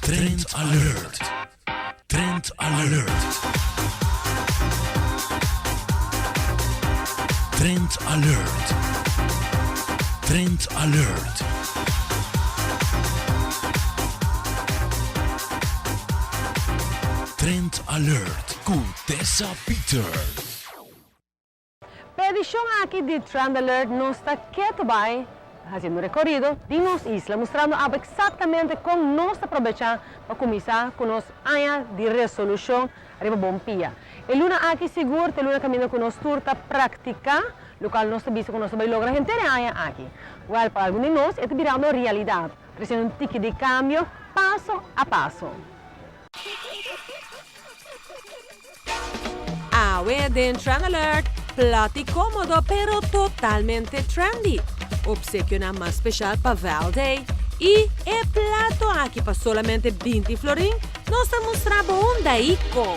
Trend alert. Trend alert. Trend alert. Trend alert. Trend alert con Tessa Peter. Edición aquí de Trend Alert nos está quieto haciendo un recorrido de nuestra isla, mostrando algo exactamente cómo nos aprovechar para comenzar con los años de resolución arriba Bompia. El luna aquí seguro, el luna camino con nos turta práctica, lo cual nos visto con nosotros logra gente de años aquí. Igual para algunos de nosotros, está virando realidad, recién un tique de cambio paso a paso. Ahora en Trend Alert, plato cómodo pero totalmente trendy. Obsequio más especial para Val Day. Y el plato aquí para solamente 20 florín nos mostraba un daico.